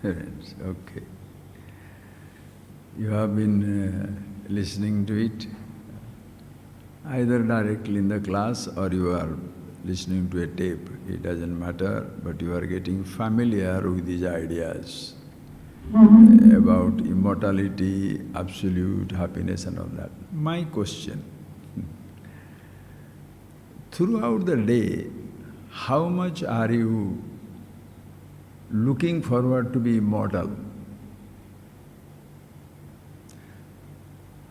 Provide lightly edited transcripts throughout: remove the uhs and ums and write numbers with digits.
Yes, okay. You have been listening to it either directly in the class or you are listening to a tape. It doesn't matter, but you are getting familiar with these ideas about immortality, absolute happiness and all that. My question, throughout the day, how much are you looking forward to be immortal?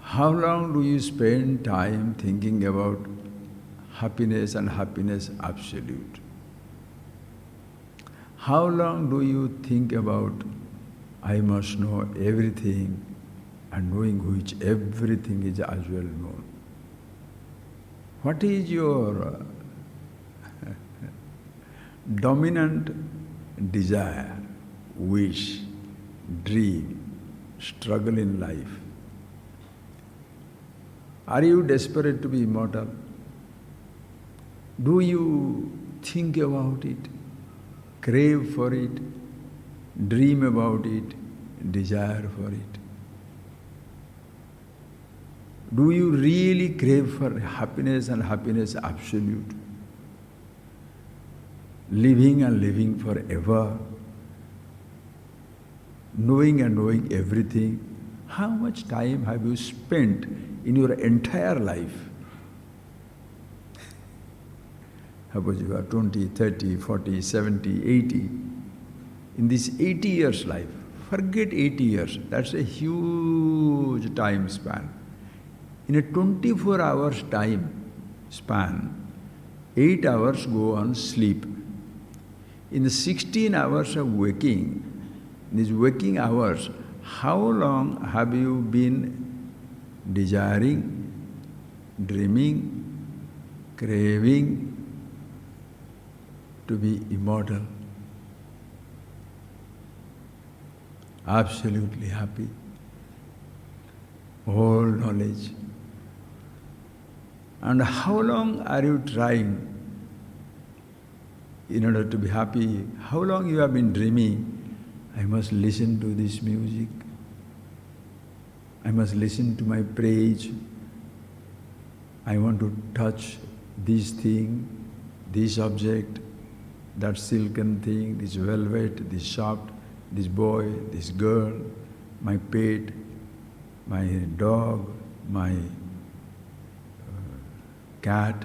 How long do you spend time thinking about happiness and happiness absolute? How long do you think about I must know everything and knowing which everything is as well known? What is your dominant desire, wish, dream, struggle in life? Are you desperate to be immortal? Do you think about it, crave for it, dream about it, desire for it? Do you really crave for happiness and happiness absolute? Living and living forever, knowing and knowing everything. How much time have you spent in your entire life? Suppose you are 20, 30, 40, 70, 80. In this 80 years life, forget 80 years, that's a huge time span. In a 24 hours time span, 8 hours go on sleep. In the 16 hours of waking, these waking hours, how long have you been desiring, dreaming, craving to be immortal, absolutely happy, all knowledge? And how long are you trying in order to be happy? How long you have been dreaming, I must listen to this music, I must listen to my praise, I want to touch this thing, this object, that silken thing, this velvet, this soft, this boy, this girl, my pet, my dog, my cat.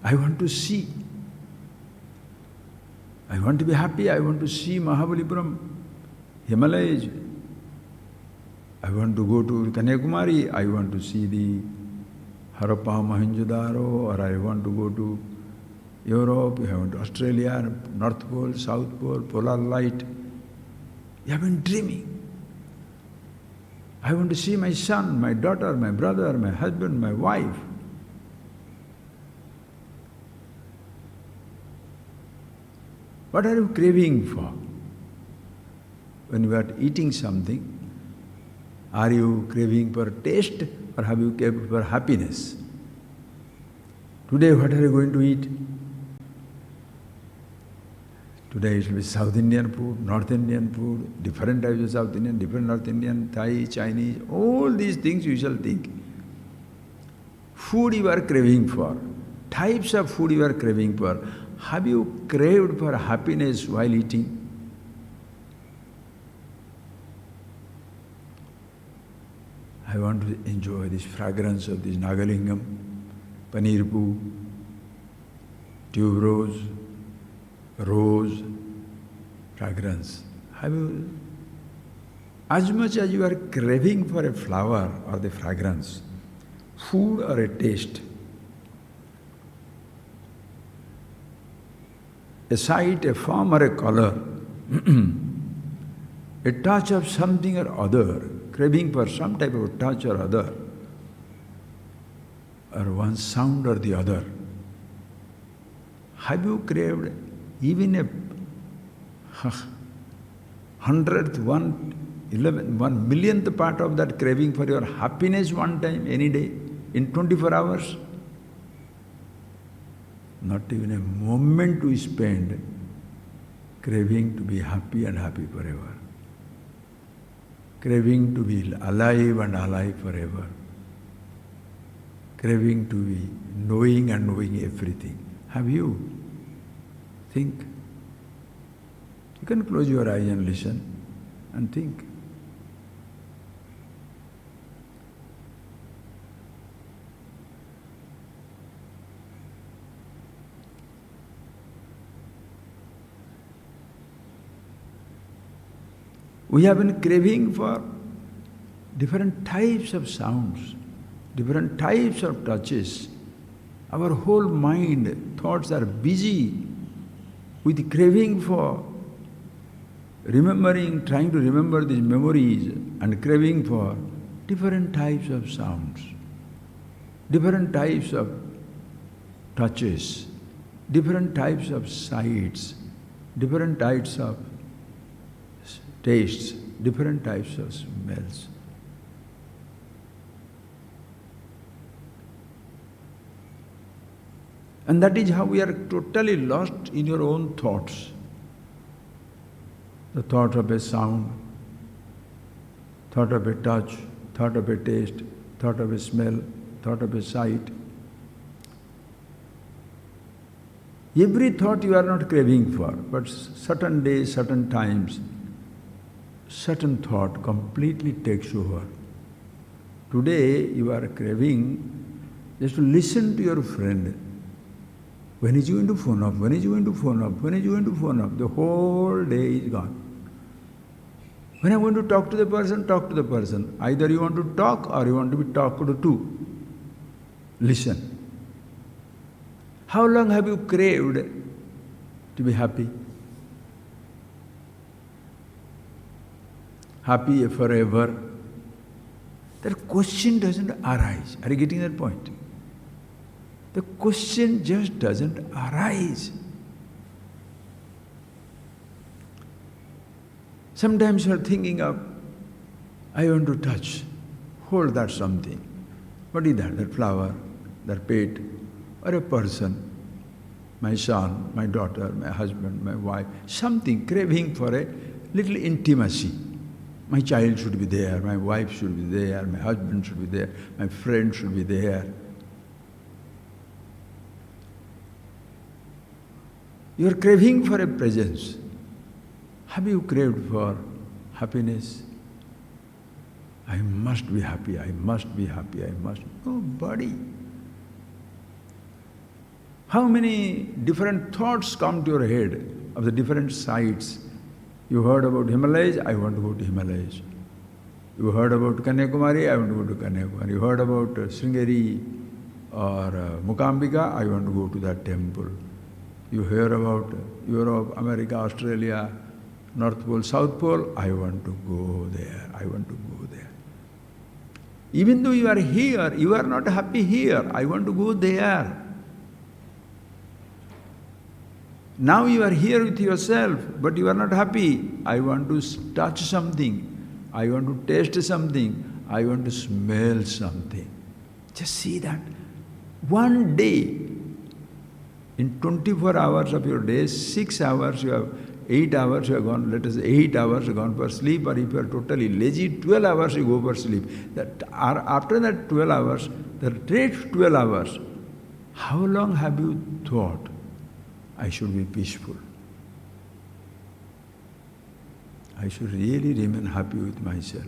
I want to see. I want to be happy, I want to see Mahabalipuram, Himalayas. I want to go to Kanyakumari, I want to see the Harappa Mohenjo-daro, or I want to go to Europe, I want to Australia, North Pole, South Pole, polar light. You have been dreaming. I want to see my son, my daughter, my brother, my husband, my wife. What are you craving for? When you are eating something, are you craving for taste or have you craved for happiness? Today what are you going to eat? Today it will be South Indian food, North Indian food, different types of South Indian, different North Indian, Thai, Chinese, all these things you shall think. Food you are craving for, types of food you are craving for. Have you craved for happiness while eating? I want to enjoy this fragrance of this Nagalingam, paneer poo, tuberose, rose, fragrance. Have you, as much as you are craving for a flower or the fragrance, food or a taste, a sight, a form or a color, a touch of something or other, craving for some type of touch or other, or one sound or the other. Have you craved even a hundredth, 1 millionth part of that craving for your happiness one time, any day, in 24 hours? Not even a moment to spend craving to be happy and happy forever, craving to be alive and alive forever, craving to be knowing and knowing everything. Have you? Think. You can close your eyes and listen and think. We have been craving for different types of sounds, different types of touches. Our whole mind, thoughts are busy with craving for remembering, trying to remember these memories and craving for different types of sounds, different types of touches, different types of sights, different types of tastes, different types of smells. And that is how we are totally lost in your own thoughts. The thought of a sound, thought of a touch, thought of a taste, thought of a smell, thought of a sight. Every thought you are not craving for, but certain days, certain times, certain thought completely takes over. Today you are craving just to listen to your friend. When is he going to phone up? When is he going to phone up? When is he going to phone up? The whole day is gone. When I want to talk to the person, talk to the person. Either you want to talk or you want to be talked to. Listen. How long have you craved to be happy? Happy forever? That question doesn't arise. Are you getting that point? The question just doesn't arise. Sometimes you are thinking of, I want to touch, hold that something. What is that? That flower, that pet, or a person, my son, my daughter, my husband, my wife, something, craving for a little intimacy. My child should be there, my wife should be there, my husband should be there, my friend should be there. You are craving for a presence. Have you craved for happiness? I must be happy, I must be happy, I must. Nobody. How many different thoughts come to your head of the different sights? You heard about Himalayas, I want to go to Himalayas. You heard about Kanyakumari, I want to go to Kanyakumari. You heard about Sringeri or Mukambika, I want to go to that temple. You hear about Europe, America, Australia, North Pole, South Pole, I want to go there, I want to go there. Even though you are here, you are not happy here, I want to go there. Now you are here with yourself, but you are not happy. I want to touch something, I want to taste something, I want to smell something. Just see that. One day, in 24 hours of your day, 6 hours you have, 8 hours you have gone, let us say 8 hours you have gone for sleep, or if you are totally lazy, 12 hours you go for sleep. After that 12 hours, the next 12 hours, how long have you thought, I should be peaceful? I should really remain happy with myself.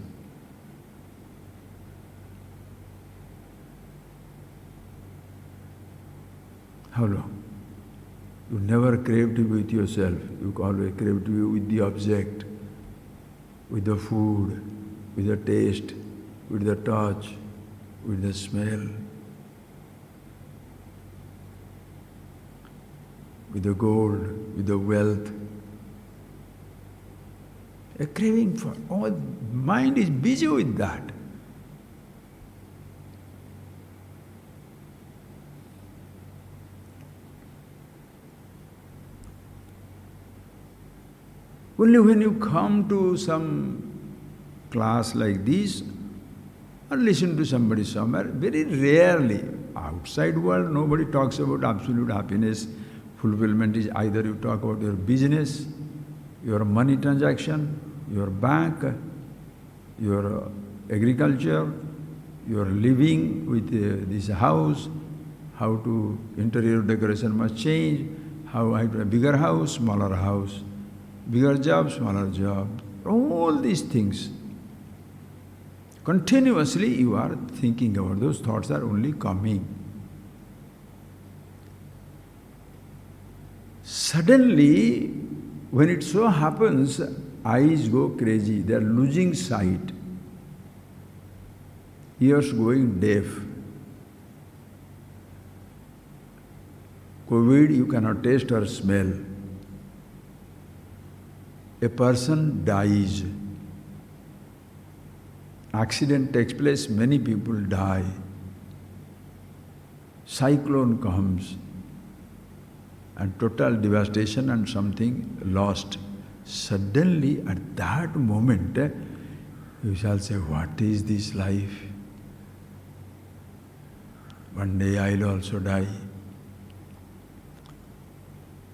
How long? You never crave to be with yourself. You always crave to be with the object, with the food, with the taste, with the touch, with the smell, with the gold, with the wealth. A craving for, mind is busy with that. Only when you come to some class like this, or listen to somebody somewhere, very rarely, outside world, nobody talks about absolute happiness. Fulfillment is either you talk about your business, your money transaction, your bank, your agriculture, your living with this house, how to interior decoration must change, how I have a bigger house, smaller house, bigger job, smaller job, all these things. Continuously you are thinking about those thoughts are only coming. Suddenly, when it so happens, eyes go crazy, they are losing sight, ears going deaf. COVID, you cannot taste or smell. A person dies. Accident takes place, many people die. Cyclone comes and total devastation and something lost. Suddenly, at that moment, you shall say, what is this life? One day I'll also die.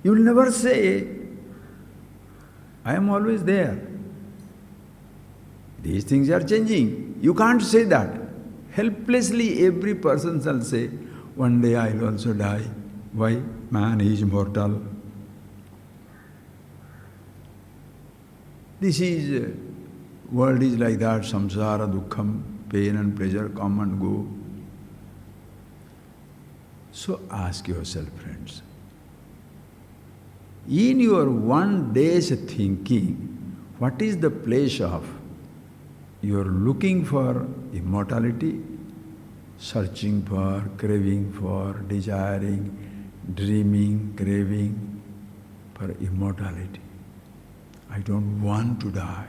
You will never say, I am always there. These things are changing. You can't say that. Helplessly every person shall say, one day I'll also die. Why? Man is mortal. This is, world is like that, samsara, dukkham, pain and pleasure come and go. So ask yourself, friends, in your one day's thinking, what is the place of? You are looking for immortality, searching for, craving for, desiring, dreaming, craving for immortality. I don't want to die.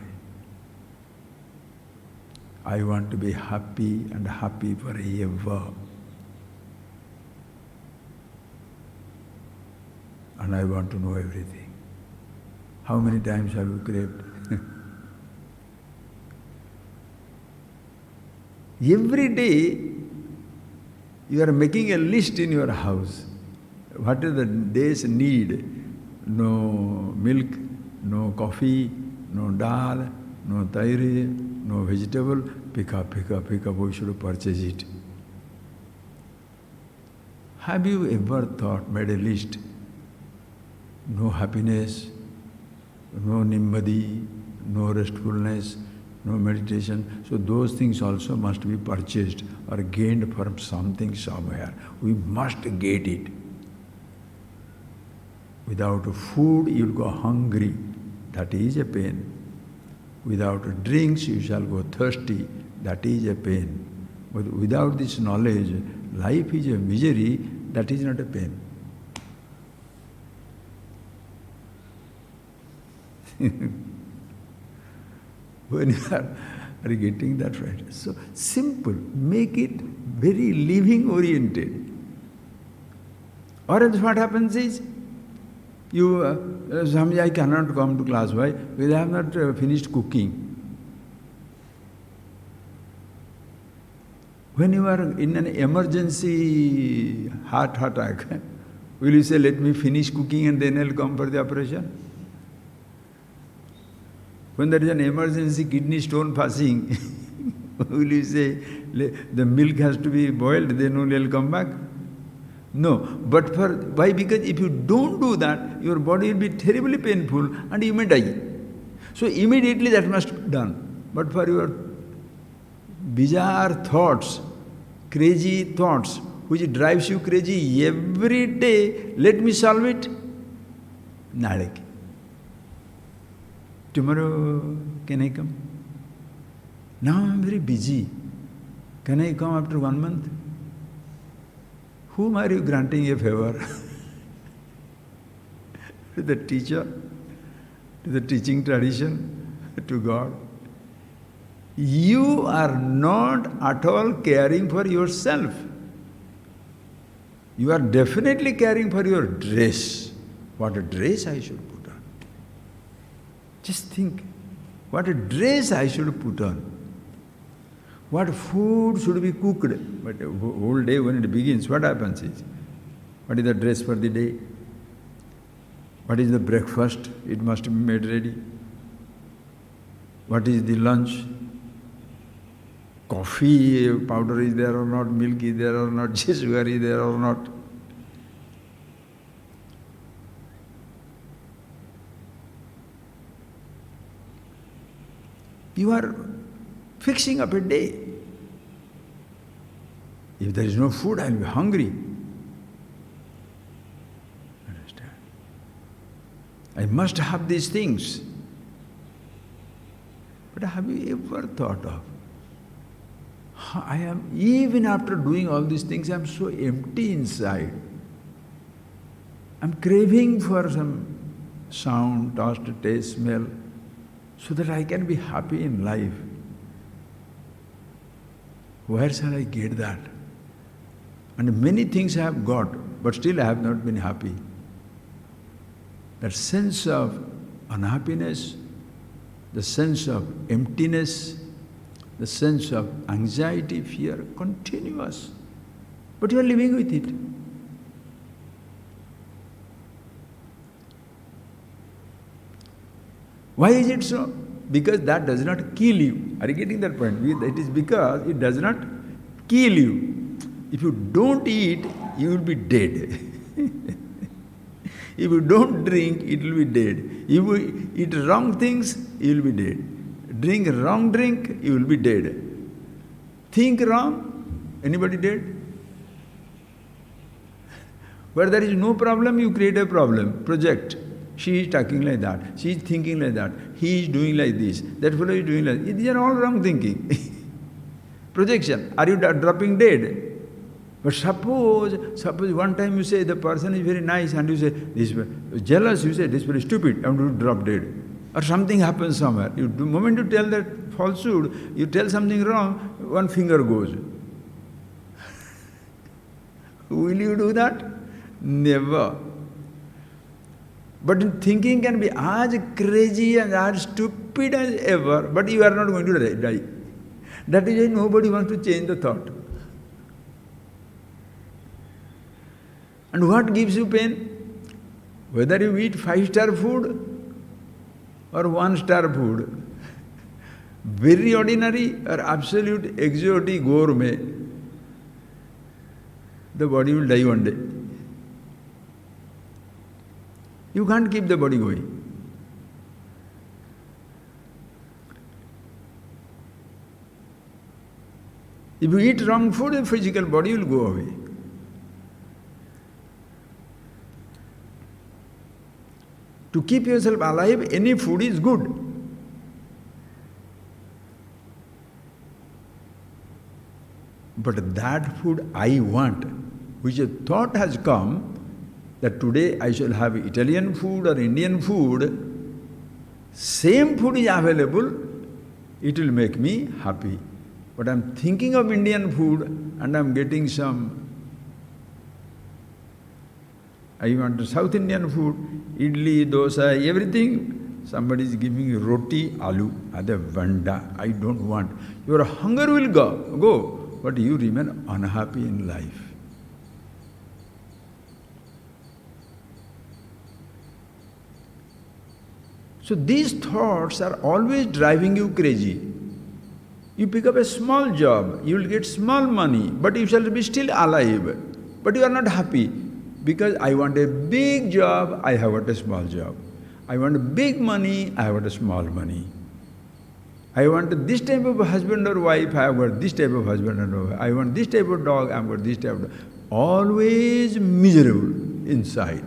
I want to be happy and happy forever. And I want to know everything. How many times have you craved? Every day you are making a list in your house. What is the day's need? No milk, no coffee, no dal, no tairi, no vegetable. Pick up, we should purchase it. Have you ever thought, made a list? No happiness, no nimbadi, no restfulness, no meditation. So those things also must be purchased or gained from something somewhere. We must get it. Without food, you'll go hungry. That is a pain. Without drinks, you shall go thirsty. That is a pain. But without this knowledge, life is a misery. That is not a pain. When you are getting that right. So simple, make it very living oriented. Or else what happens is, Swami, I cannot come to class. Why? Because I have not finished cooking. When you are in an emergency heart attack, will you say, let me finish cooking and then I'll come for the operation? When there is an emergency kidney stone passing, will you say, the milk has to be boiled, then only I'll come back? No. But why? Because if you don't do that, your body will be terribly painful and you may die. So immediately that must be done. But for your bizarre thoughts, crazy thoughts, which drives you crazy every day, let me solve it. Nadeki. Tomorrow, can I come? Now I'm very busy. Can I come after 1 month? Whom are you granting a favor? To the teacher? To the teaching tradition? To God? You are not at all caring for yourself. You are definitely caring for your dress. What a dress I should put on. Just think, what a dress I should put on. What food should be cooked. But the whole day when it begins, what happens is, what is the dress for the day? What is the breakfast? It must be made ready. What is the lunch? Coffee powder is there or not, milk is there or not, sugar is there or not. You are fixing up a day. If there is no food, I will be hungry. Understand? I must have these things. But have you ever thought of, I am, even after doing all these things, I am so empty inside. I am craving for some sound, taste, taste, smell, so that I can be happy in life. Where shall I get that? And many things I have got, but still I have not been happy. That sense of unhappiness, the sense of emptiness, the sense of anxiety, fear, continuous. But you are living with it. Why is it so? Because that does not kill you. Are you getting that point? It is because it does not kill you. If you don't eat, you will be dead. If you don't drink, it will be dead. If you eat wrong things, you will be dead. Drink wrong drink, you will be dead. Think wrong, anybody dead? Where there is no problem, you create a problem. Project. She is talking like that. She is thinking like that. He is doing like this. That fellow is doing like this. These are all wrong thinking. Projection. Are you dropping dead? But suppose one time you say the person is very nice and you say, this jealous, you say, this very stupid, I'm going to drop dead. Or something happens somewhere. The moment you tell that falsehood, you tell something wrong, one finger goes. Will you do that? Never. But thinking can be as crazy and as stupid as ever, but you are not going to die. That is why nobody wants to change the thought. And what gives you pain? Whether you eat 5-star food or 1-star food, very ordinary or absolute exotic gourmet, the body will die one day. You can't keep the body going. If you eat wrong food, the physical body will go away. To keep yourself alive, any food is good. But that food I want, which a thought has come, that today I shall have Italian food or Indian food, same food is available, it will make me happy. But I am thinking of Indian food and I am getting I want South Indian food, idli, dosa, everything. Somebody is giving roti, aloo, other vanda. I don't want. Your hunger will go, but you remain unhappy in life. So these thoughts are always driving you crazy. You pick up a small job, you will get small money, but you shall be still alive. But you are not happy. Because I want a big job, I have got a small job. I want big money, I have got a small money. I want this type of husband or wife, I have got this type of husband or wife. I want this type of dog, I have got this type of dog. Always miserable inside.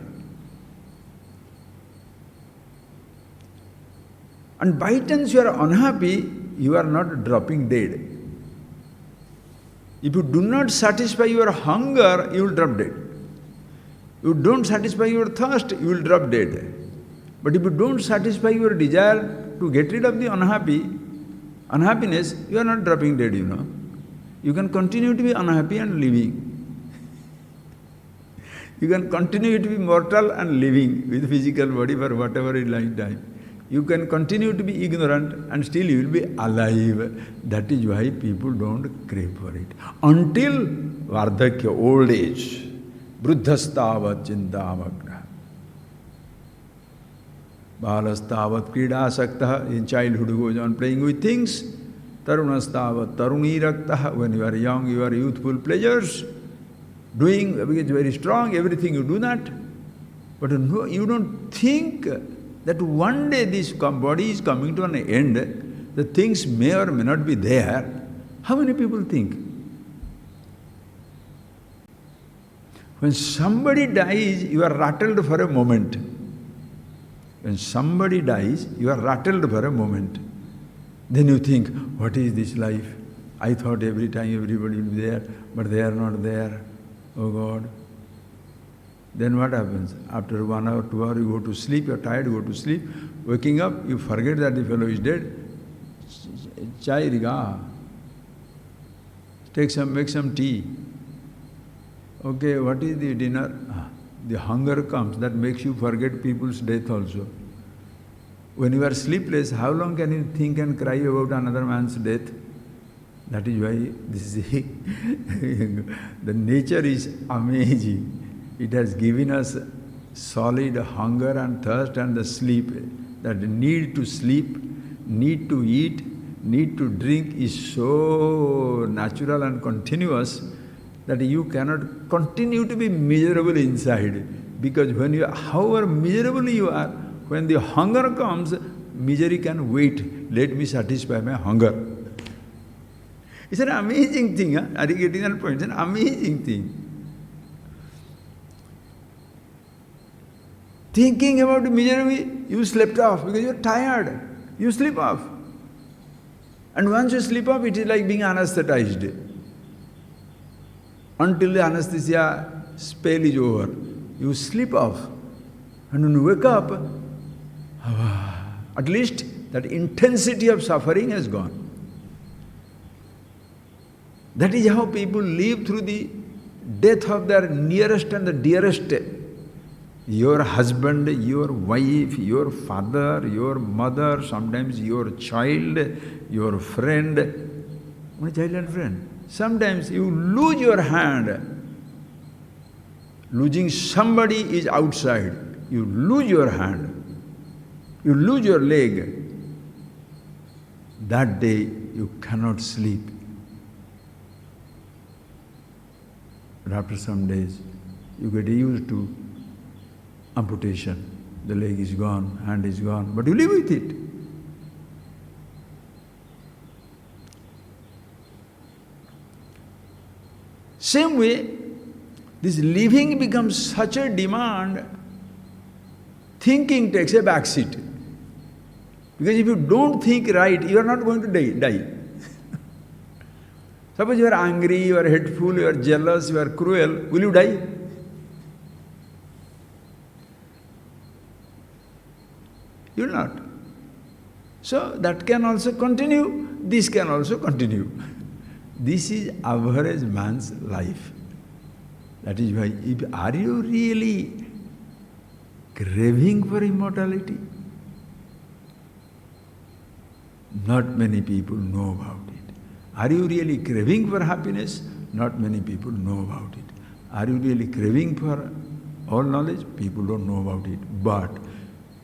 And by chance you are unhappy, you are not dropping dead. If you do not satisfy your hunger, you will drop dead. You don't satisfy your thirst, you will drop dead. But if you don't satisfy your desire to get rid of the unhappiness, you are not dropping dead, you know. You can continue to be unhappy and living. You can continue to be mortal and living with physical body for whatever is lifetime. You can continue to be ignorant and still you will be alive. That is why people don't crave for it. Until Vardhakya, old age. Bruddhastavat chintamagna. Balastavat kridasaktah, in childhood goes on playing with things. Tarunastavat taruniraktaha, when you are young, you are youthful pleasures. Doing, because it's very strong, everything you do that. But no, you don't think that one day this body is coming to an end, the things may or may not be there. How many people think? When somebody dies, you are rattled for a moment. When somebody dies, you are rattled for a moment. Then you think, what is this life? I thought every time everybody will be there, but they are not there. Oh God. Then what happens? After 1 hour, 2 hours, you go to sleep, you're tired, you go to sleep. Waking up, you forget that the fellow is dead. Chai riga. Make some tea. Okay, what is the dinner? The hunger comes, that makes you forget people's death also. When you are sleepless, how long can you think and cry about another man's death? That is why this is the nature is amazing. It has given us solid hunger and thirst and the sleep. That need to sleep, need to eat, need to drink is so natural and continuous that you cannot continue to be miserable inside. Because when you, however miserable you are, when the hunger comes, misery can wait. Let me satisfy my hunger. It's an amazing thing, huh? Are you getting that point? It's an amazing thing. Thinking about misery, you slept off because you're tired. You sleep off. And once you sleep off, it is like being anesthetized. Until the anesthesia spell is over, you sleep off. And when you wake up, at least that intensity of suffering has gone. That is how people live through the death of their nearest and the dearest. Your husband, your wife, your father, your mother, sometimes your child, your friend. My child and friend. Sometimes you lose your hand. Losing somebody is outside. You lose your hand. You lose your leg. That day you cannot sleep. But after some days, you get used to amputation. The leg is gone, hand is gone, but you live with it. Same way, this living becomes such a demand, thinking takes a back seat. Because if you don't think right, you are not going to die. Suppose you are angry, you are hateful, you are jealous, you are cruel, will you die? You will not. So that can also continue, this can also continue. This is average man's life. That is why, are you really craving for immortality? Not many people know about it. Are you really craving for happiness? Not many people know about it. Are you really craving for all knowledge? People don't know about it. But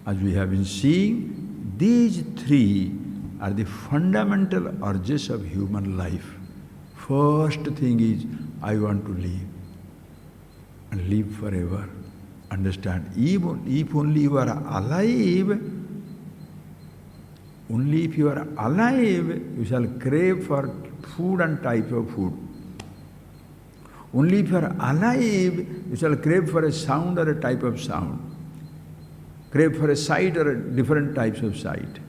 as we have been seeing, these three are the fundamental urges of human life. First thing is, I want to live and live forever. Understand, even if only you are alive, only if you are alive, you shall crave for food and type of food. Only if you are alive, you shall crave for a sound or a type of sound. Crave for a sight or different types of sight.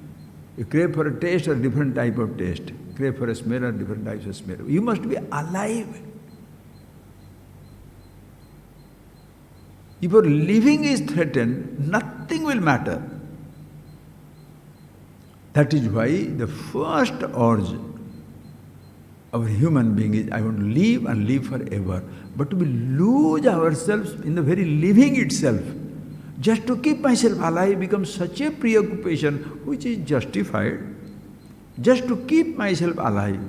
You crave for a taste or different type of taste. Crave for a smell or different types of smell. You must be alive. If your living is threatened, nothing will matter. That is why the first urge of a human being is, I want to live and live forever. But we lose ourselves in the very living itself. Just to keep myself alive becomes such a preoccupation which is justified. Just to keep myself alive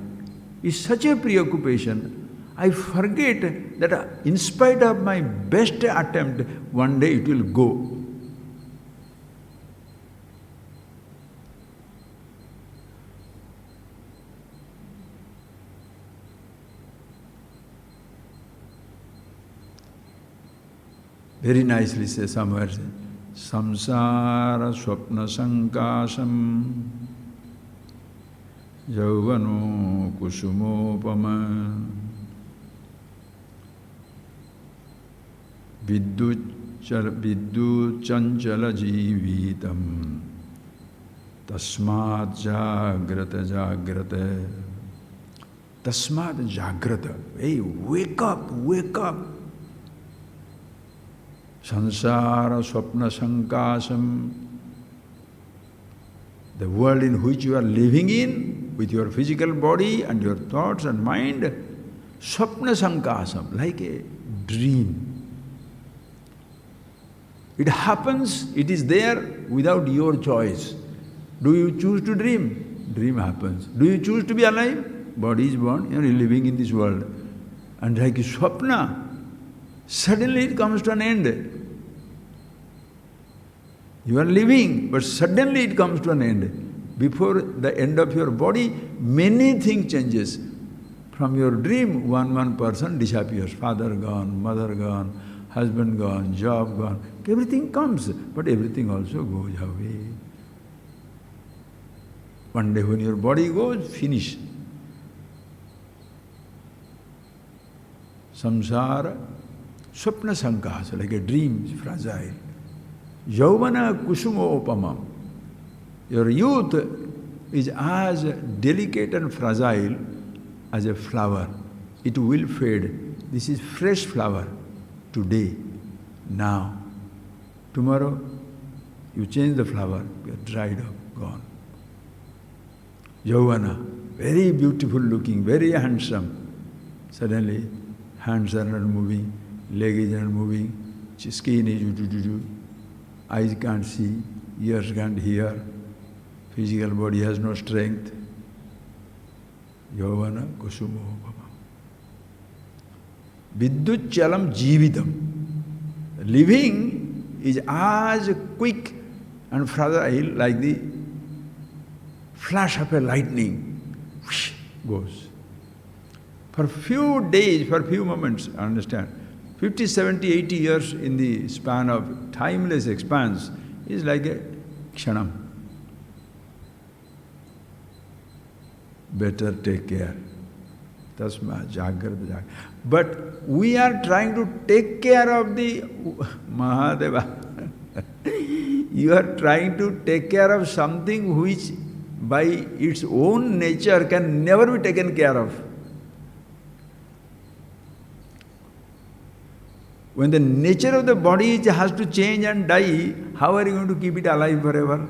is such a preoccupation. I forget that in spite of my best attempt, one day it will go. Very nicely say somewhere, samsara swapna sankasam yauvano kusumopama viddu chanchala jivitam tasmat jagrata jagrata. Tasmat jagrata. Hey, wake up, wake up. Sansara swapna sankasam. The world in which you are living in, with your physical body and your thoughts and mind, swapna sankasam, like a dream. It happens, it is there without your choice. Do you choose to dream? Dream happens. Do you choose to be alive? Body is born, you are living in this world. And like a swapna, suddenly it comes to an end. You are living, but suddenly it comes to an end. Before the end of your body, many things changes. From your dream, one person disappears. Father gone, mother gone, husband gone, job gone. Everything comes, but everything also goes away. One day when your body goes, finish. Samsara, swapna sankasa, like a dream, fragile. Yauvana kusumo opamam. Your youth is as delicate and fragile as a flower. It will fade. This is fresh flower. Today, now. Tomorrow, you change the flower, you are dried up, gone. Yauvana, very beautiful looking, very handsome. Suddenly, hands are not moving, leg is not moving, skin is eyes can't see, ears can't hear, physical body has no strength. Yauvana kusumo bhava. Vidyut chalam jivitam. Living is as quick and fragile like the flash of a lightning. Whoosh, goes. For few days, for few moments, understand, 50, 70, 80 years in the span of timeless expanse is like a kshanam. Better take care. Tasma jagrata jagrata. But we are trying to take care of the Mahadeva. You are trying to take care of something which by its own nature can never be taken care of. When the nature of the body has to change and die, how are you going to keep it alive forever?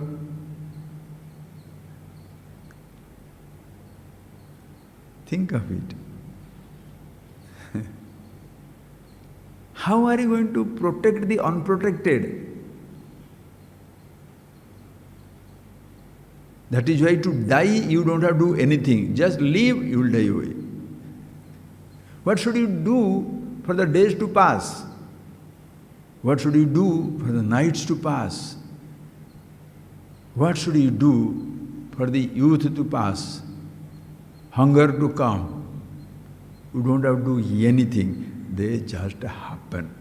Think of it. How are you going to protect the unprotected? That is why to die you don't have to do anything. Just live, you will die away. What should you do for the days to pass? What should you do for the nights to pass? What should you do for the youth to pass? Hunger to come. You don't have to do anything. They just happen.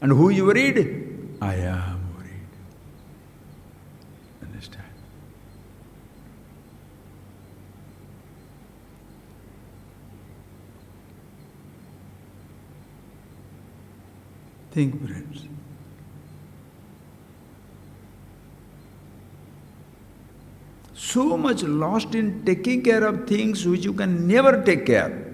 And who is worried? I am worried. Understand? Think, friends. So much lost in taking care of things which you can never take care.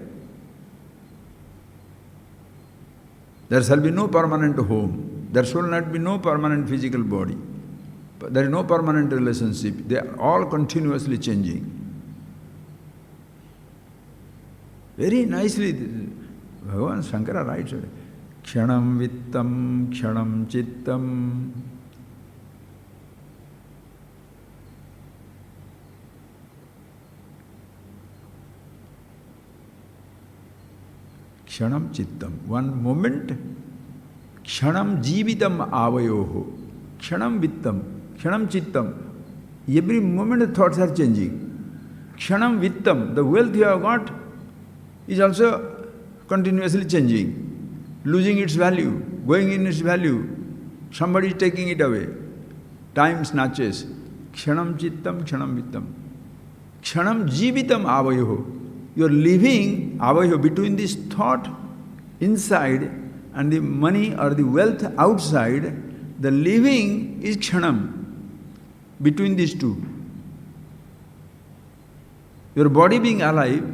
There shall be no permanent home. There shall not be no permanent physical body. There is no permanent relationship. They are all continuously changing. Very nicely, Bhagavan Shankara writes, Kshanam vittam, kshanam chittam. Kshanam chittam. One moment, kshanam jivitam avayoho. Kshanam vittam, kshanam chittam. Every moment the thoughts are changing. Kshanam vittam, the wealth you have got is also continuously changing. losing its value, going in its value. Somebody is taking it away. Time snatches. Kshanam chittam, kshanam vittam. Kshanam jivitam avayoho. You are living avayoho between this thought inside and the money or the wealth outside. The living is kshanam. Between these two. Your body being alive,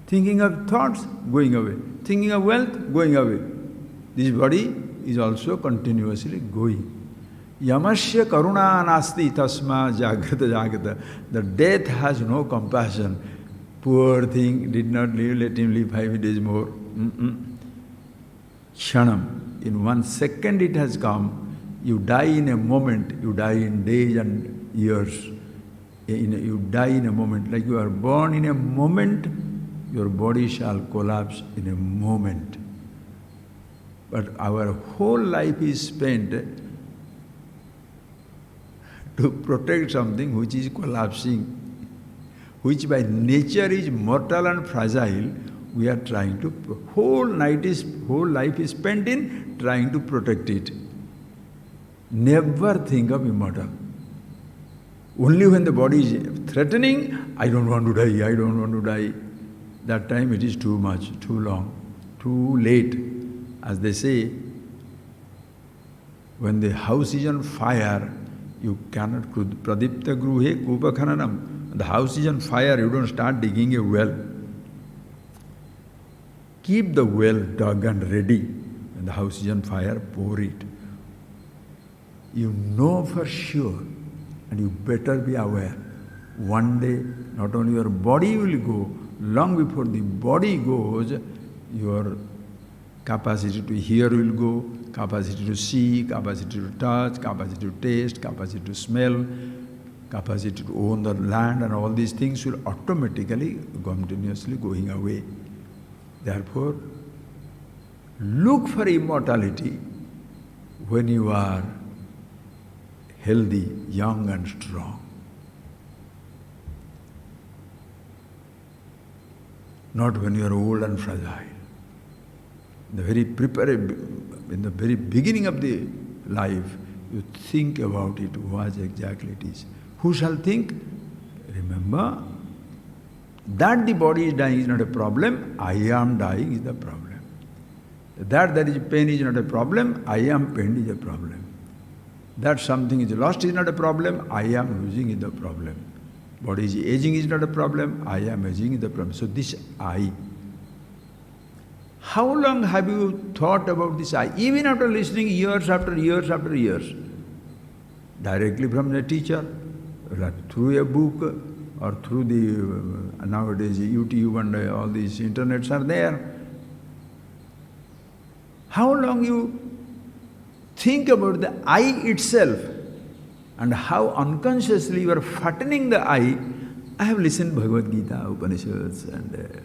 thinking of thoughts, going away. Thinking of wealth, going away. This body is also continuously going. Yamasya karuna nasti tasma jagrata jagrata. The death has no compassion. Poor thing, did not live, let him live 5 days more. Kshanam. In 1 second it has come. You die in a moment, you die in days and years. You die in a moment. Like you are born in a moment, your body shall collapse in a moment. But our whole life is spent to protect something which is collapsing, which by nature is mortal and fragile. We are trying to, whole life is spent in trying to protect it. Never think of immortal. Only when the body is threatening, I don't want to die, I don't want to die. That time it is too much, too long, too late. As they say, when the house is on fire, you cannot, pradipta gruhe kupa khananam. The house is on fire, you don't start digging a well. Keep the well dug and ready. When the house is on fire, pour it. You know for sure, and you better be aware, one day not only your body will go, long before the body goes, your capacity to hear will go, capacity to see, capacity to touch, capacity to taste, capacity to smell, capacity to own the land, and all these things will automatically, continuously going away. Therefore, look for immortality when you are healthy, young and strong. Not when you are old and fragile. In the very beginning of the life, you think about it, what exactly it is. Who shall think? Remember, that the body is dying is not a problem, I am dying is the problem. That there is pain is not a problem, I am pain is a problem. That something is lost is not a problem, I am losing is the problem. Body is aging is not a problem, I am aging is the problem. So this I. How long have you thought about this I? Even after listening years after years after years. Directly from the teacher, through a book, or through the, nowadays YouTube and all these internets are there. How long you think about the I itself and how unconsciously you are fattening the I. I have listened Bhagavad Gita, Upanishads, and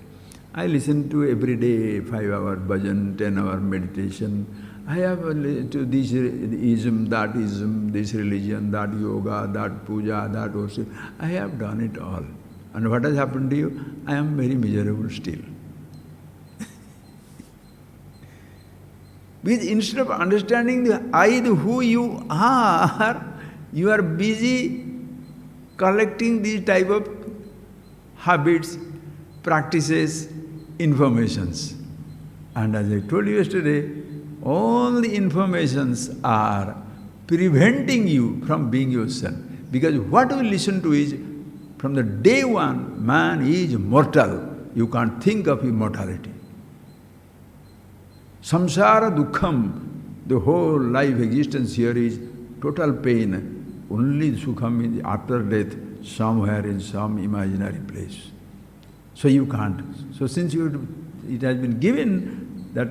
I listen to every day 5-hour bhajan, 10-hour meditation. I have to this ism, that ism, this religion, that yoga, that puja, that worship. I have done it all. And what has happened to you? I am very miserable still. Because instead of understanding the I, the who you are busy collecting these type of habits, practices, informations. And as I told you yesterday, all the informations are preventing you from being yourself. Because what we listen to is, from the day one, man is mortal. You can't think of immortality. Samsara dukkham, the whole life existence here is total pain. Only sukham is after death, somewhere in some imaginary place. So you can't. So since it has been given that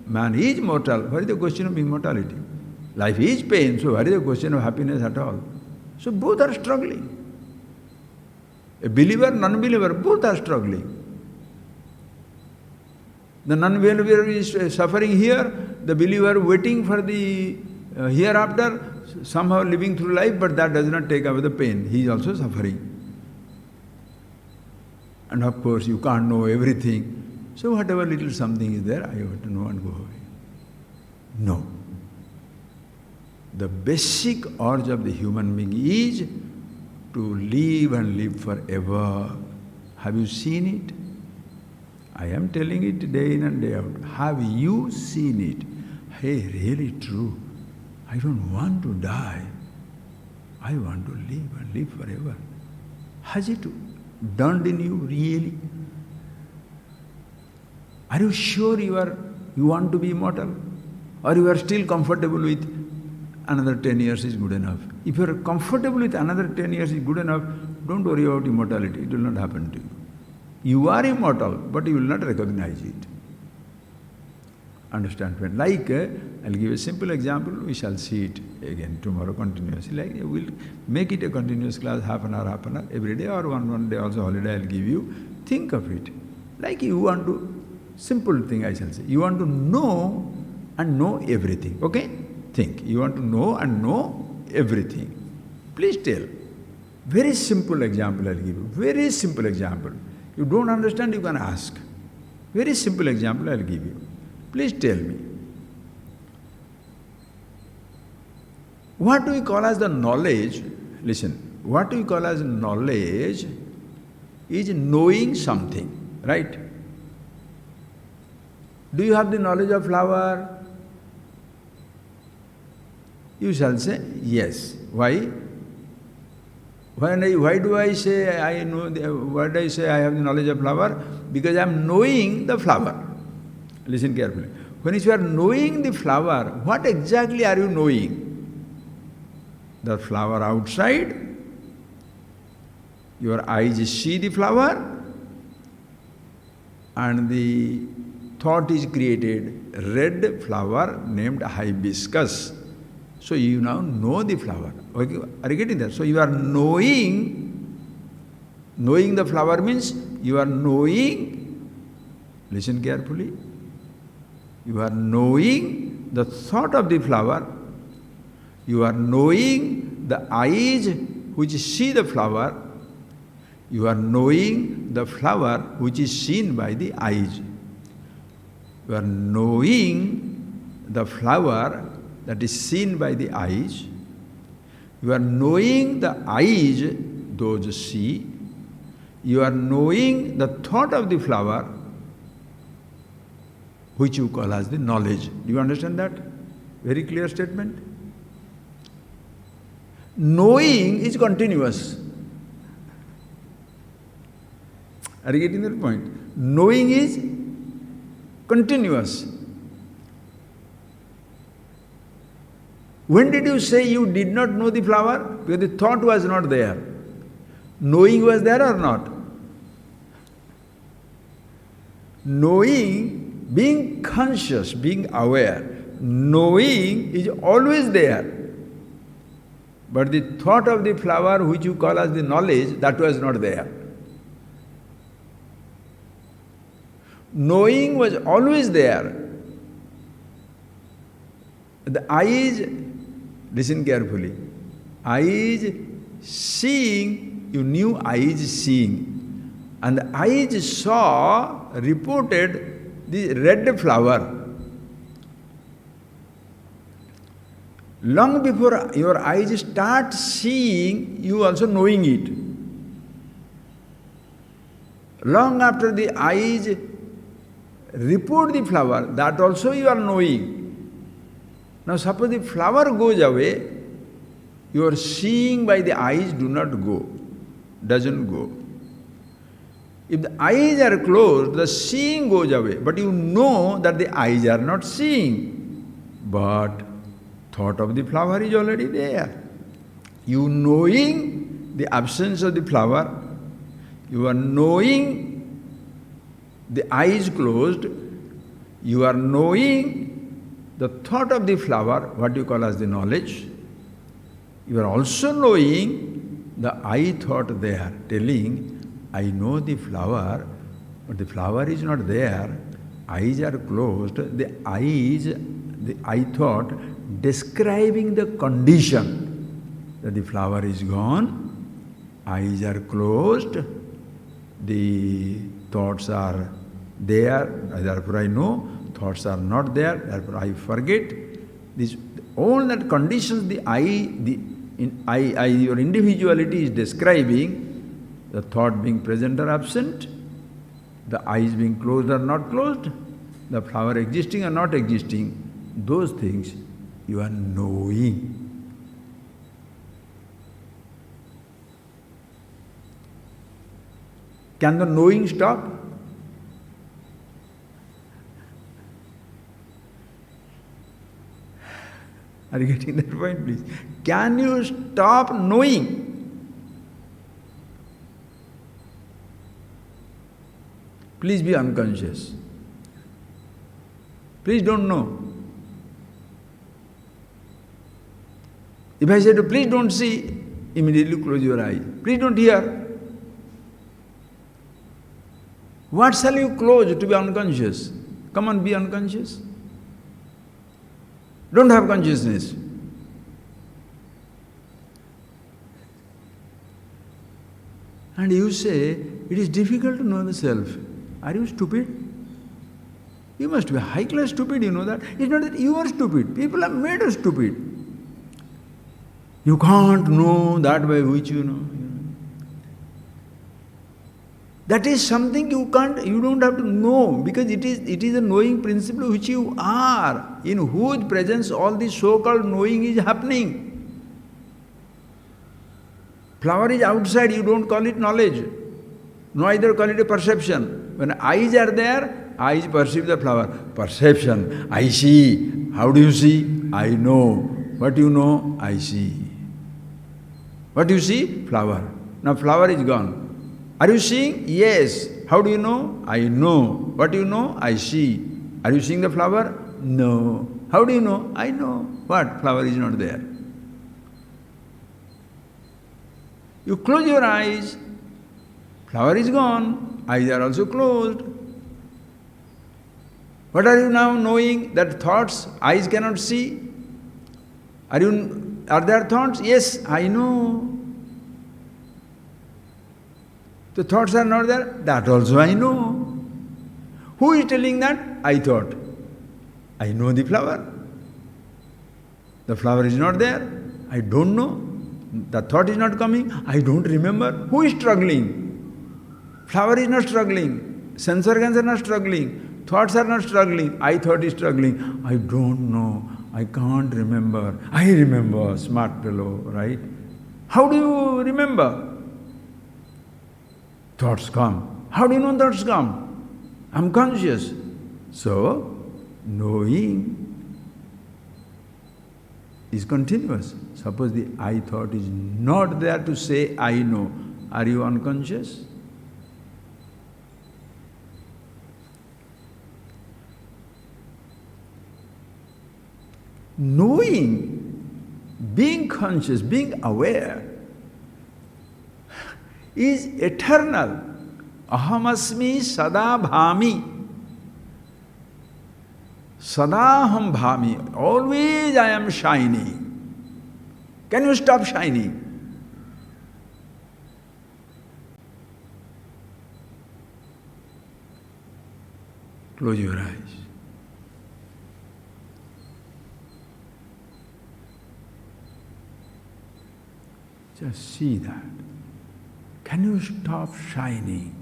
man is mortal, what is the question of immortality? Life is pain, so what is the question of happiness at all? So both are struggling. A believer, non-believer, both are struggling. The non-believer is suffering here, the believer waiting for the hereafter, somehow living through life, but that does not take away the pain. He is also suffering. And of course, you can't know everything. So whatever little something is there, I have to know and go away. No. The basic urge of the human being is to live and live forever. Have you seen it? I am telling it day in and day out. Have you seen it? Hey, really true. I don't want to die. I want to live and live forever. Has it dawned in you really? Are you sure you want to be immortal? Or you are still comfortable with another 10 years is good enough? If you are comfortable with another 10 years is good enough, don't worry about immortality. It will not happen to you. You are immortal, but you will not recognize it. Understand? Like, I'll give a simple example, we shall see it again tomorrow continuously. Like, we'll make it a continuous class, half an hour, every day, or one day also holiday I'll give you. Think of it. Like you want to, simple thing I shall say, you want to know and know everything, okay? Think, you want to know and know everything. Please tell. Very simple example I'll give you, very simple example. You don't understand, you can ask. Very simple example I'll give you. Please tell me. What we call as the knowledge, listen, what we call as knowledge is knowing something, right? Do you have the knowledge of flower? You shall say, yes. Why? Why do I say I know? Why do I say I have the knowledge of flower? Because I am knowing the flower. Listen carefully. When you are knowing the flower, what exactly are you knowing? The flower outside. Your eyes see the flower, and the thought is created. Red flower named hibiscus. So you now know the flower. Okay, are you getting that? So you are knowing. Knowing the flower means you are knowing. Listen carefully. You are knowing the thought of the flower. You are knowing the eyes which see the flower. You are knowing the flower which is seen by the eyes. You are knowing the flower that is seen by the eyes. You are knowing the eyes, those see. You are knowing the thought of the flower, which you call as the knowledge. Do you understand that? Very clear statement. Knowing is continuous. Are you getting that point? Knowing is continuous. When did you say you did not know the flower? Because the thought was not there. Knowing was there or not? Knowing, being conscious, being aware, knowing is always there. But the thought of the flower which you call as the knowledge, that was not there. Knowing was always there. The eyes, listen carefully, eyes seeing, you knew eyes seeing. And the eyes saw, reported the red flower. Long before your eyes start seeing, you also knowing it. Long after the eyes report the flower, that also you are knowing. Now suppose the flower goes away, your seeing by the eyes do not go, doesn't go. If the eyes are closed, the seeing goes away, but you know that the eyes are not seeing. But thought of the flower is already there. You knowing the absence of the flower, you are knowing the eyes closed, you are knowing the thought of the flower, what you call as the knowledge. You are also knowing the I thought there, telling, I know the flower, but the flower is not there, eyes are closed, the I thought describing the condition that the flower is gone, eyes are closed, the thoughts are They are, therefore I know. Thoughts are not there, therefore I forget. This, all that conditions the your individuality is describing, the thought being present or absent, the eyes being closed or not closed, the flower existing or not existing, those things you are knowing. Can the knowing stop? Are you getting that point, please? Can you stop knowing? Please be unconscious. Please don't know. If I say to please don't see, immediately close your eyes. Please don't hear. What shall you close to be unconscious? Come on, be unconscious. Don't have consciousness. And you say, it is difficult to know the self. Are you stupid? You must be high-class stupid, you know that. It's not that you are stupid. People have made us stupid. You can't know that by which you know. That is something you don't have to know, because it is a knowing principle which you are, in whose presence all this so-called knowing is happening. Flower is outside, you don't call it knowledge. Neither call it a perception. When eyes are there, eyes perceive the flower. Perception, I see. How do you see? I know. What you know? I see. What you see? Flower. Now flower is gone. Are you seeing? Yes. How do you know? I know. What do you know? I see. Are you seeing the flower? No. How do you know? I know. What? Flower is not there. You close your eyes, flower is gone, eyes are also closed. What are you now knowing? That thoughts, eyes cannot see? Are there thoughts? Yes, I know. The thoughts are not there? That also I know. Who is telling that? I thought. I know the flower. The flower is not there. I don't know. The thought is not coming. I don't remember. Who is struggling? Flower is not struggling. Sense organs are not struggling. Thoughts are not struggling. I thought is struggling. I don't know. I can't remember. I remember. Smart fellow, right? How do you remember? Thoughts come. How do you know thoughts come? I'm conscious. So, knowing is continuous. Suppose the I thought is not there to say I know. Are you unconscious? Knowing, being conscious, being aware is eternal. Ahamasmi sada bhami. Sadaham bhami. Always I am shining. Can you stop shining? Close your eyes. Just see that. Can you stop shining?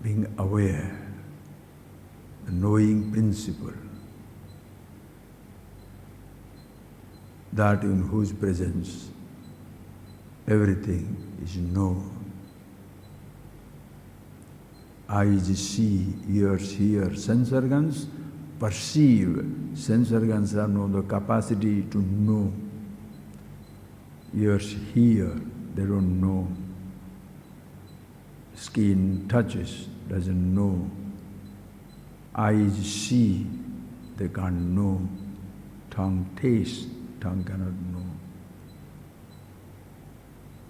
Being aware, the knowing principle, that in whose presence everything is known. Eyes see, ears hear, sense organs perceive. Sense organs have no the capacity to know. Ears hear, they don't know. Skin touches, doesn't know. Eyes see, they can't know. Tongue tastes, tongue cannot know.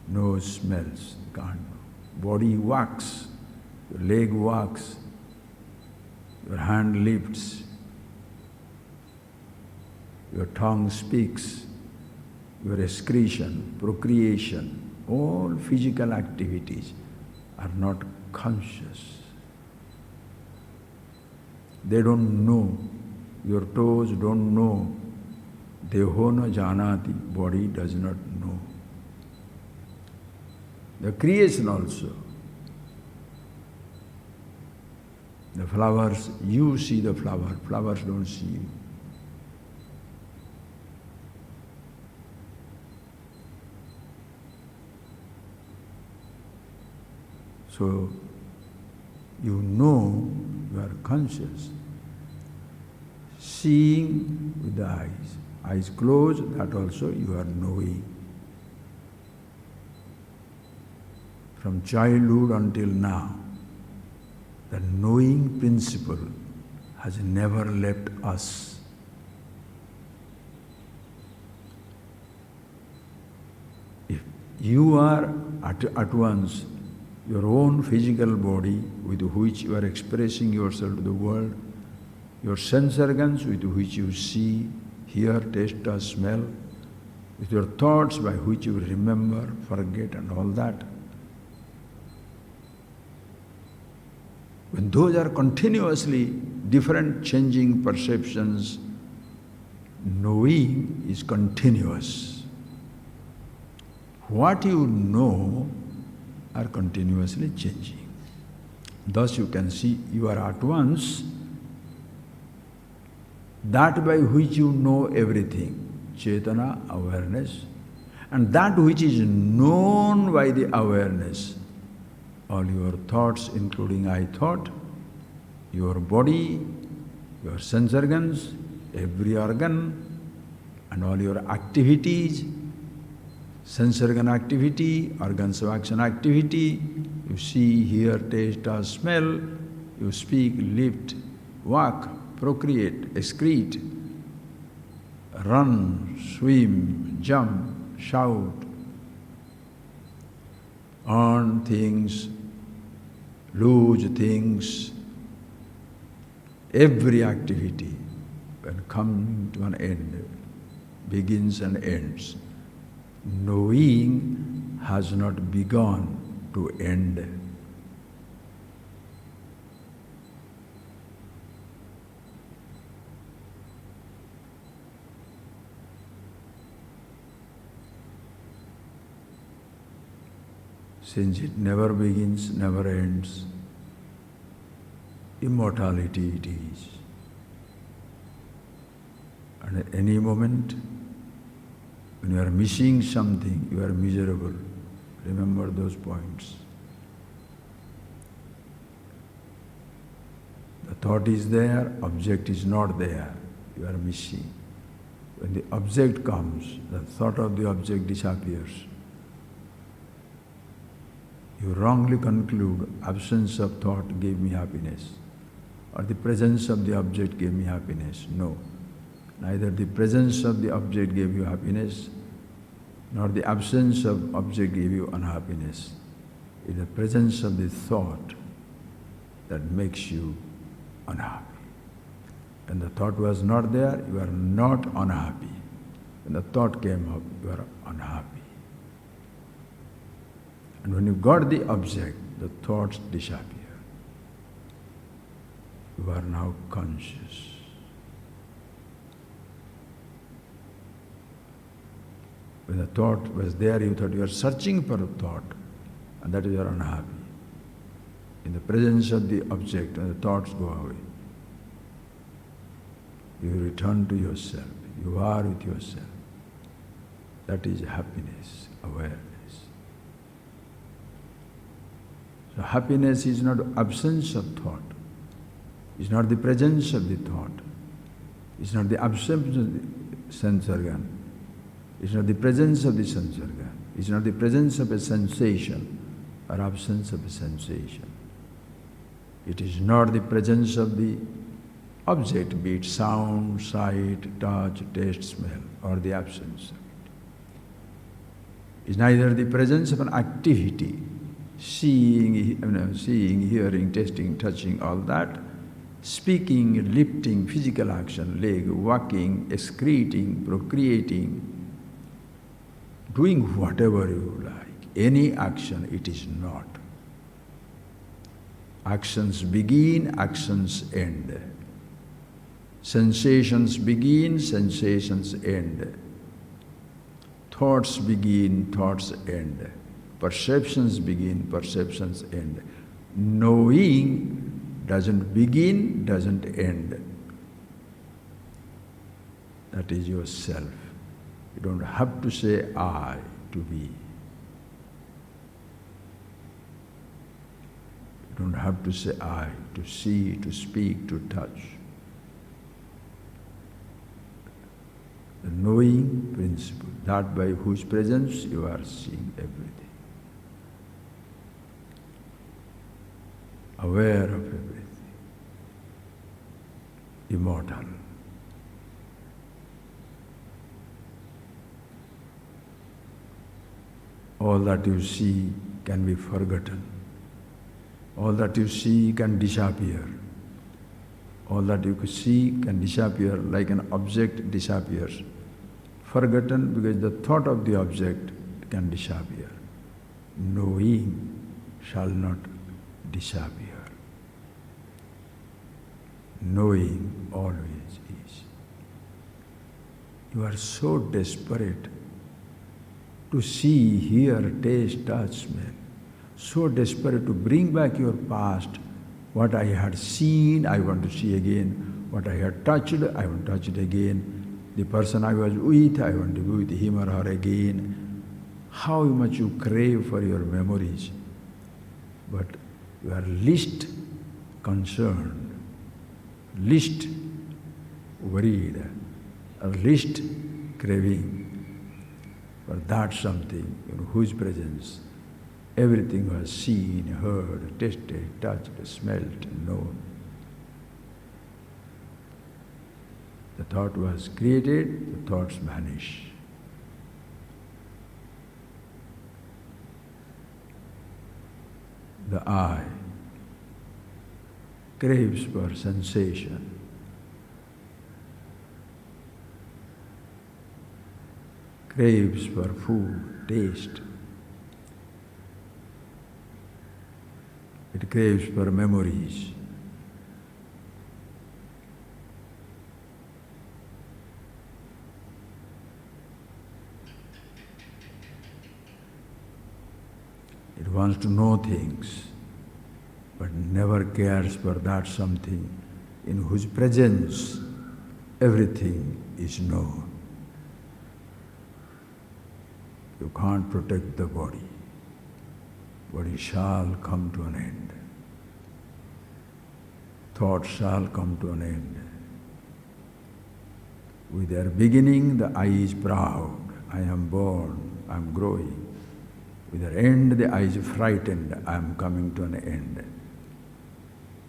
Nose smells, can't know. Body walks, your leg walks, your hand lifts, your tongue speaks, your excretion, procreation, all physical activities are not conscious. They don't know. Your toes don't know. Deho na janati. Body does not know. The creation also. The flowers, you see the flower. Flowers don't see you. So, you know you are conscious. Seeing with the eyes. Eyes closed, that also you are knowing. From childhood until now, the knowing principle has never left us. If you are at once your own physical body with which you are expressing yourself to the world, your sense organs with which you see, hear, taste or smell, with your thoughts by which you remember, forget and all that. When those are continuously different changing perceptions, knowing is continuous. What you know are continuously changing. Thus you can see you are at once that by which you know everything, Chetana, awareness, and that which is known by the awareness, all your thoughts including I thought, your body, your sense organs, every organ, and all your activities, sense organ activity, organs of action activity, you see, hear, taste or smell, you speak, lift, walk, procreate, excrete, run, swim, jump, shout, earn things, lose things, every activity when coming to an end, begins and ends. Knowing has not begun to end. Since it never begins, never ends, immortality it is. And at any moment, when you are missing something, you are miserable. Remember those points. The thought is there, object is not there. You are missing. When the object comes, the thought of the object disappears. You wrongly conclude absence of thought gave me happiness, or the presence of the object gave me happiness. No. Neither the presence of the object gave you happiness, nor the absence of object gave you unhappiness. It is the presence of the thought that makes you unhappy. When the thought was not there, you are not unhappy. When the thought came up, you are unhappy. And when you got the object, the thoughts disappear. You are now conscious. When the thought was there, you thought you are searching for a thought, and that is you are unhappy. In the presence of the object, when the thoughts go away, you return to yourself. You are with yourself. That is happiness, awareness. So happiness is not absence of thought. It's not the presence of the thought. It's not the absence of the sense organ. It's not the presence of the sense organ. It's not the presence of a sensation or absence of a sensation. It is not the presence of the object, be it sound, sight, touch, taste, smell, or the absence of it. It's neither the presence of an activity, seeing, hearing, tasting, touching, all that, speaking, lifting, physical action, leg, walking, excreting, procreating, doing whatever you like, any action, it is not. Actions begin, actions end. Sensations begin, sensations end. Thoughts begin, thoughts end. Perceptions begin, perceptions end. Knowing doesn't begin, doesn't end. That is yourself. You don't have to say I to be. You don't have to say I to see, to speak, to touch. The knowing principle, that by whose presence you are seeing everything. Aware of everything. Immortal. All that you see can be forgotten. All that you see can disappear. All that you see can disappear like an object disappears. Forgotten because the thought of the object can disappear. Knowing shall not disappear. Knowing always is. You are so desperate to see, hear, taste, touch, smell. So desperate to bring back your past. What I had seen, I want to see again. What I had touched, I want to touch it again. The person I was with, I want to be with him or her again. How much you crave for your memories. But you are least concerned, least worried, or least craving for that something in whose presence everything was seen, heard, tasted, touched, smelt, known. The thought was created, the thoughts vanish. The eye craves for sensation. Craves for food, taste. It craves for memories. It wants to know things, but never cares for that something in whose presence everything is known. You can't protect the body. Body shall come to an end. Thoughts shall come to an end. With their beginning, the eye is proud. I am born, I am growing. With their end, the eye is frightened. I am coming to an end.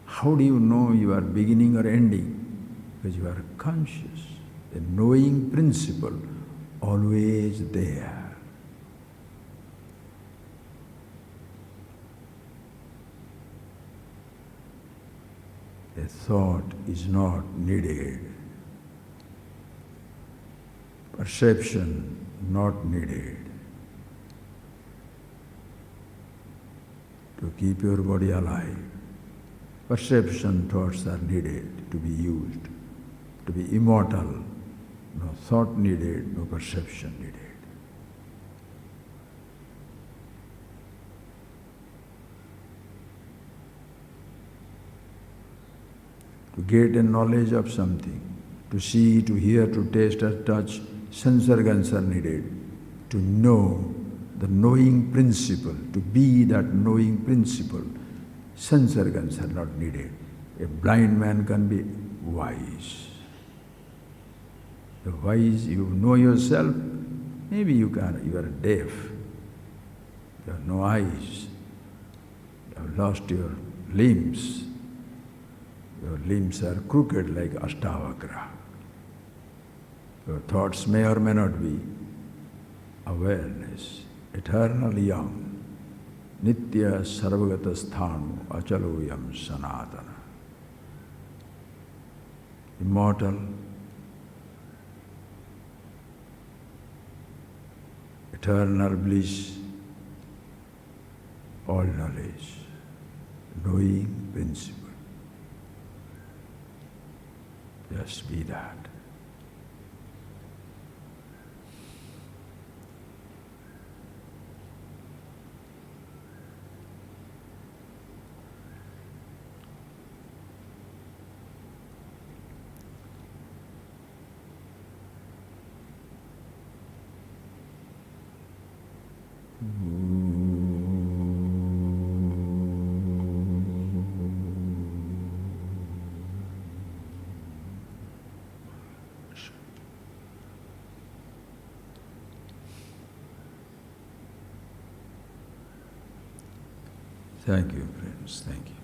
How do you know you are beginning or ending? Because you are conscious. The knowing principle always there. A thought is not needed. Perception not needed. To keep your body alive, perception thoughts are needed to be used. To be immortal, no thought needed, no perception needed. To get a knowledge of something, to see, to hear, to taste, or touch, sense organs are needed. To know the knowing principle, to be that knowing principle, sense organs are not needed. A blind man can be wise. The wise, you know yourself, maybe you are deaf, you have no eyes, you have lost your limbs. Your limbs are crooked like Ashtavakra. Your thoughts may or may not be awareness, eternal young, nitya sarvagata sthanu achaloyam sanatana. Immortal, eternal bliss, all knowledge, knowing principle. Just be that. Thank you, friends. Thank you.